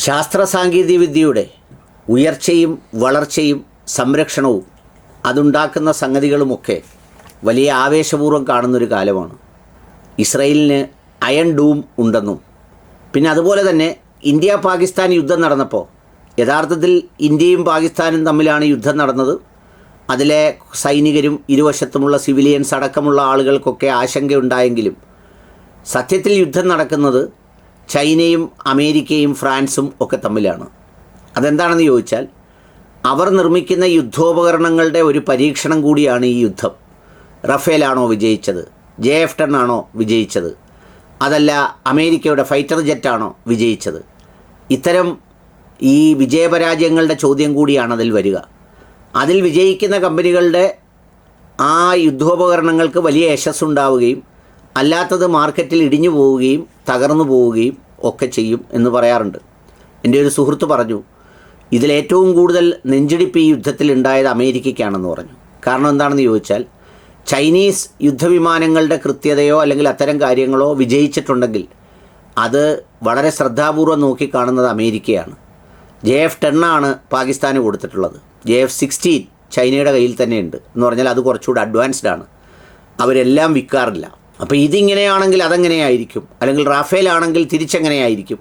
ശാസ്ത്ര സാങ്കേതിക വിദ്യയുടെ ഉയർച്ചയും വളർച്ചയും സംരക്ഷണവും അതുണ്ടാക്കുന്ന സംഗതികളുമൊക്കെ വലിയ ആവേശപൂർവ്വം കാണുന്നൊരു കാലമാണ്. ഇസ്രയേലിന് അയൺ ഡൂം ഉണ്ടെന്നും പിന്നെ അതുപോലെ തന്നെ ഇന്ത്യ പാകിസ്ഥാൻ യുദ്ധം നടന്നപ്പോൾ യഥാർത്ഥത്തിൽ ഇന്ത്യയും പാകിസ്ഥാനും തമ്മിലാണ് യുദ്ധം നടന്നത്. അതിലെ സൈനികരും ഇരുവശത്തുമുള്ള സിവിലിയൻസ് അടക്കമുള്ള ആളുകൾക്കൊക്കെ ആശങ്കയുണ്ടായെങ്കിലും സത്യത്തിൽ യുദ്ധം നടക്കുന്നത് ചൈനയും അമേരിക്കയും ഫ്രാൻസും ഒക്കെ തമ്മിലാണ്. അതെന്താണെന്ന് ചോദിച്ചാൽ അവർ നിർമ്മിക്കുന്ന യുദ്ധോപകരണങ്ങളുടെ ഒരു പരീക്ഷണം കൂടിയാണ് ഈ യുദ്ധം. റഫേലാണോ വിജയിച്ചത്? JF-10 ആണോ വിജയിച്ചത്? അതല്ല അമേരിക്കയുടെ ഫൈറ്റർ ജെറ്റാണോ വിജയിച്ചത്? ഇത്തരം ഈ വിജയപരാജയങ്ങളുടെ ചോദ്യം കൂടിയാണ് അതിൽ വരിക. അതിൽ വിജയിക്കുന്ന കമ്പനികളുടെ ആ യുദ്ധോപകരണങ്ങൾക്ക് വലിയ യശസ്സുണ്ടാവുകയും അല്ലാത്തത് മാർക്കറ്റിൽ ഇടിഞ്ഞു പോവുകയും തകർന്നു പോവുകയും ഒക്കെ ചെയ്യും എന്ന് പറയാറുണ്ട്. എൻ്റെ ഒരു സുഹൃത്ത് പറഞ്ഞു, ഇതിലേറ്റവും കൂടുതൽ നെഞ്ചിടിപ്പ് ഈ യുദ്ധത്തിൽ ഉണ്ടായത് അമേരിക്കയ്ക്കാണെന്ന് പറഞ്ഞു. കാരണം എന്താണെന്ന് ചോദിച്ചാൽ ചൈനീസ് യുദ്ധവിമാനങ്ങളുടെ കൃത്യതയോ അല്ലെങ്കിൽ അത്തരം കാര്യങ്ങളോ വിജയിച്ചിട്ടുണ്ടെങ്കിൽ അത് വളരെ ശ്രദ്ധാപൂർവം നോക്കിക്കാണുന്നത് അമേരിക്കയാണ്. JF-10 ആണ് പാകിസ്ഥാന് കൊടുത്തിട്ടുള്ളത്. JF-16 ചൈനയുടെ കയ്യിൽ തന്നെയുണ്ട് എന്ന് പറഞ്ഞാൽ അത് കുറച്ചുകൂടി അഡ്വാൻസ്ഡ് ആണ്. അവരെല്ലാം വിൽക്കാറില്ല. അപ്പോൾ ഇതിങ്ങനെയാണെങ്കിൽ അതെങ്ങനെയായിരിക്കും, അല്ലെങ്കിൽ റാഫേലാണെങ്കിൽ തിരിച്ചെങ്ങനെയായിരിക്കും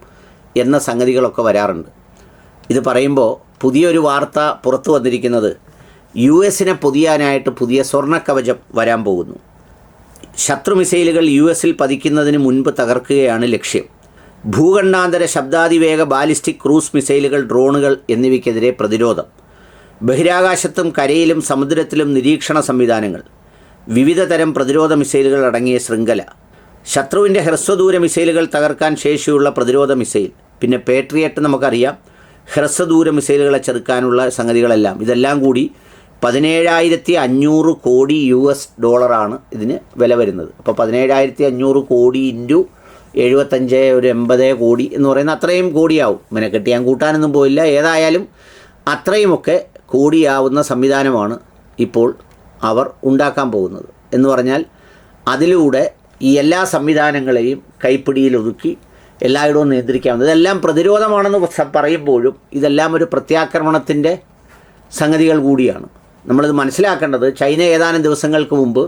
എന്ന സംഗതികളൊക്കെ വരാറുണ്ട്. ഇത് പറയുമ്പോൾ പുതിയൊരു വാർത്ത പുറത്തു വന്നിരിക്കുന്നത് US-നെ പൊതിയാനായിട്ട് പുതിയ സ്വർണ്ണക്കവചം വരാൻ പോകുന്നു. ശത്രു മിസൈലുകൾ US-ൽ പതിക്കുന്നതിന് മുൻപ് തകർക്കുകയാണ് ലക്ഷ്യം. ഭൂഖണ്ഡാന്തര ശബ്ദാതിവേഗ ബാലിസ്റ്റിക് ക്രൂസ് മിസൈലുകൾ, ഡ്രോണുകൾ എന്നിവയ്ക്കെതിരെ പ്രതിരോധം. ബഹിരാകാശത്തും കരയിലും സമുദ്രത്തിലും നിരീക്ഷണ സംവിധാനങ്ങൾ. വിവിധ തരം പ്രതിരോധ മിസൈലുകൾ അടങ്ങിയ ശൃംഖല. ശത്രുവിൻ്റെ ഹ്രസ്വദൂര മിസൈലുകൾ തകർക്കാൻ ശേഷിയുള്ള പ്രതിരോധ മിസൈൽ. പിന്നെ പേട്രിയറ്റ് നമുക്കറിയാം, ഹ്രസ്വദൂര മിസൈലുകളെ ചെറുക്കാനുള്ള സംഗതികളെല്ലാം. ഇതെല്ലാം കൂടി 17,500 കോടി $ആണ് ഇതിന് വില വരുന്നത്. അപ്പോൾ 17,500 കോടി ഇൻറ്റു 75 ഒരു 80 കോടി എന്ന് പറയുന്ന അത്രയും കോടിയാവും. മെനക്കെട്ടി ഞാൻ കൂട്ടാനൊന്നും പോയില്ല. ഏതായാലും അത്രയുമൊക്കെ കോടിയാവുന്ന സംവിധാനമാണ് ഇപ്പോൾ അവർ ഉണ്ടാക്കാൻ പോകുന്നത്. എന്ന് പറഞ്ഞാൽ അതിലൂടെ ഈ എല്ലാ സംവിധാനങ്ങളെയും കൈപ്പിടിയിൽ ഒതുക്കി എല്ലായിടവും നിയന്ത്രിക്കാവുന്നത്. ഇതെല്ലാം പ്രതിരോധമാണെന്ന് പറയുമ്പോഴും ഇതെല്ലാം ഒരു പ്രത്യാക്രമണത്തിൻ്റെ സംഗതികൾ കൂടിയാണ്. നമ്മളിത് മനസ്സിലാക്കേണ്ടത്, ചൈന ഏതാനും ദിവസങ്ങൾക്ക് മുമ്പ്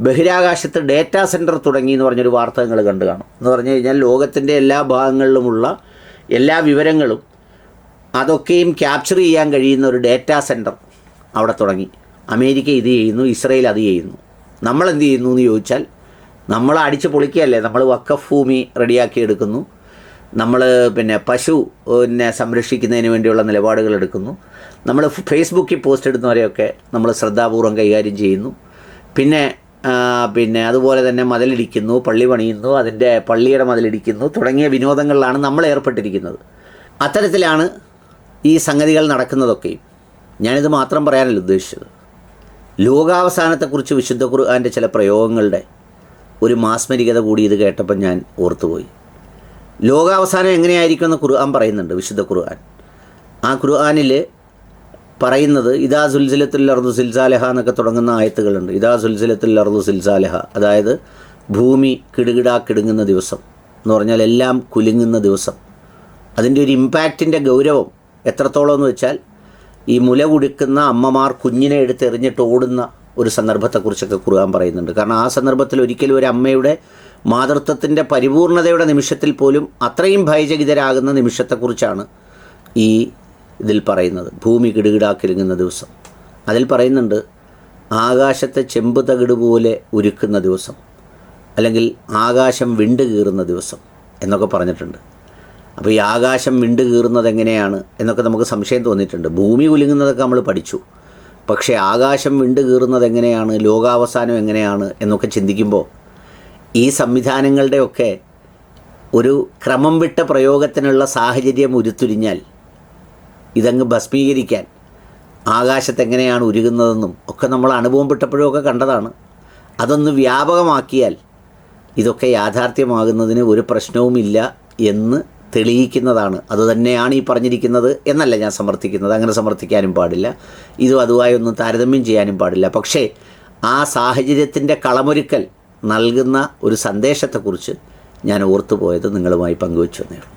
ബഹിരാകാശത്ത് ഡേറ്റാ സെൻറ്റർ തുടങ്ങി എന്ന് പറഞ്ഞൊരു വാർത്ത നിങ്ങൾ കണ്ടു കാണും. എന്ന് പറഞ്ഞു കഴിഞ്ഞാൽ ലോകത്തിൻ്റെ എല്ലാ ഭാഗങ്ങളിലുമുള്ള എല്ലാ വിവരങ്ങളും അതൊക്കെയും ക്യാപ്ചർ ചെയ്യാൻ കഴിയുന്ന ഒരു ഡേറ്റാ സെൻറ്റർ അവിടെ തുടങ്ങി. അമേരിക്ക ഇത് ചെയ്യുന്നു, ഇസ്രയേൽ അത് ചെയ്യുന്നു. നമ്മളെന്ത് ചെയ്യുന്നു എന്ന് ചോദിച്ചാൽ നമ്മൾ അടിച്ച് പൊളിക്കുകയല്ലേ. നമ്മൾ വഖഫ് ഭൂമി റെഡിയാക്കി എടുക്കുന്നു. നമ്മൾ പശു സംരക്ഷിക്കുന്നതിന് വേണ്ടിയുള്ള നിലപാടുകൾ എടുക്കുന്നു. നമ്മൾ ഫേസ്ബുക്കിൽ പോസ്റ്റ് ഇടുന്നവരെയൊക്കെ നമ്മൾ ശ്രദ്ധാപൂർവം കൈകാര്യം ചെയ്യുന്നു. പിന്നെ അതുപോലെ തന്നെ മതിലിടിക്കുന്നു, പള്ളി പണിയുന്നു, അതിൻ്റെ പള്ളിയുടെ മതിലിടിക്കുന്നു തുടങ്ങിയ വിനോദങ്ങളിലാണ് നമ്മൾ ഏർപ്പെട്ടിരിക്കുന്നത്. അത്തരത്തിലാണ് ഈ സംഗതികൾ നടക്കുന്നതൊക്കെയും. ഞാനിത് മാത്രം പറയാനല്ല ഉദ്ദേശിച്ചത്. ലോകാവസാനത്തെക്കുറിച്ച് വിശുദ്ധ ഖുർആൻ്റെ ചില പ്രയോഗങ്ങളുടെ ഒരു മാസ്മരികത കൂടി ഇത് കേട്ടപ്പോൾ ഞാൻ ഓർത്തുപോയി. ലോകാവസാനം എങ്ങനെയായിരിക്കുമെന്ന് ഖുർആൻ പറയുന്നുണ്ട്, വിശുദ്ധ ഖുർആൻ. ആ ഖുർആനിൽ പറയുന്നത് ഇദാ സുൽസിലത്തുൽ അർദു സിൽസാലഹ എന്നൊക്കെ തുടങ്ങുന്ന ആയത്തുകളുണ്ട്. ഇദാ സുൽസിലത്തുൽ അർദു സിൽസാലഹ, അതായത് ഭൂമി കിടുകിടാ കിടുങ്ങുന്ന ദിവസം എന്ന് പറഞ്ഞാൽ എല്ലാം കുലുങ്ങുന്ന ദിവസം. അതിൻ്റെ ഒരു ഇമ്പാക്റ്റിൻ്റെ ഗൗരവം എത്രത്തോളം എന്ന് വെച്ചാൽ ഈ മുല കുടിക്കുന്ന അമ്മമാർ കുഞ്ഞിനെ എടുത്ത് എറിഞ്ഞിട്ട് ഓടുന്ന ഒരു സന്ദർഭത്തെക്കുറിച്ചൊക്കെ ഖുർആൻ പറയുന്നുണ്ട്. കാരണം ആ സന്ദർഭത്തിൽ ഒരിക്കലും ഒരു അമ്മയുടെ മാതൃത്വത്തിൻ്റെ പരിപൂർണതയുടെ നിമിഷത്തിൽ പോലും അത്രയും ഭയചകിതരാകുന്ന നിമിഷത്തെക്കുറിച്ചാണ് ഈ ഇതിൽ പറയുന്നത്. ഭൂമി കിടുകിടാക്കിരുങ്ങുന്ന ദിവസം. അതിൽ പറയുന്നുണ്ട് ആകാശത്തെ ചെമ്പ് തകിട് പോലെ ഉരുക്കുന്ന ദിവസം, അല്ലെങ്കിൽ ആകാശം വിണ്ട് കീറുന്ന ദിവസം എന്നൊക്കെ പറഞ്ഞിട്ടുണ്ട്. അപ്പോൾ ഈ ആകാശം വിണ്ട് കീറുന്നത് എങ്ങനെയാണ് എന്നൊക്കെ നമുക്ക് സംശയം തോന്നിയിട്ടുണ്ട്. ഭൂമി കുലുങ്ങുന്നതൊക്കെ നമ്മൾ പഠിച്ചു. പക്ഷേ ആകാശം വിണ്ട് കീറുന്നത് എങ്ങനെയാണ്, ലോകാവസാനം എങ്ങനെയാണ് എന്നൊക്കെ ചിന്തിക്കുമ്പോൾ ഈ സംവിധാനങ്ങളുടെയൊക്കെ ഒരു ക്രമം വിട്ട പ്രയോഗത്തിനുള്ള സാഹചര്യം ഉരുത്തിരിഞ്ഞാൽ ഇതങ്ങ് ഭസ്മീകരിക്കാൻ ആകാശത്തെങ്ങനെയാണ് ഉരുകുന്നതെന്നും ഒക്കെ നമ്മൾ അനുഭവപ്പെട്ടപ്പോഴൊക്കെ കണ്ടതാണ്. അതൊന്ന് വ്യാപകമാക്കിയാൽ ഇതൊക്കെ യാഥാർത്ഥ്യമാകുന്നതിന് ഒരു പ്രശ്നവുമില്ല എന്ന് തെളിയിക്കുന്നതാണ്. അതുതന്നെയാണ് ഈ പറഞ്ഞിരിക്കുന്നത് എന്നല്ല ഞാൻ സമർത്ഥിക്കുന്നത്. അങ്ങനെ സമർത്ഥിക്കാനും പാടില്ല. ഇതും അതുമായി ഒന്നും താരതമ്യം ചെയ്യാനും പാടില്ല. പക്ഷേ ആ സാഹചര്യത്തിൻ്റെ കളമൊരുക്കൽ നൽകുന്ന ഒരു സന്ദേശത്തെക്കുറിച്ച് ഞാൻ ഓർത്തുപോയത് നിങ്ങളുമായി പങ്കുവെച്ചു എന്നേ ഉള്ളൂ.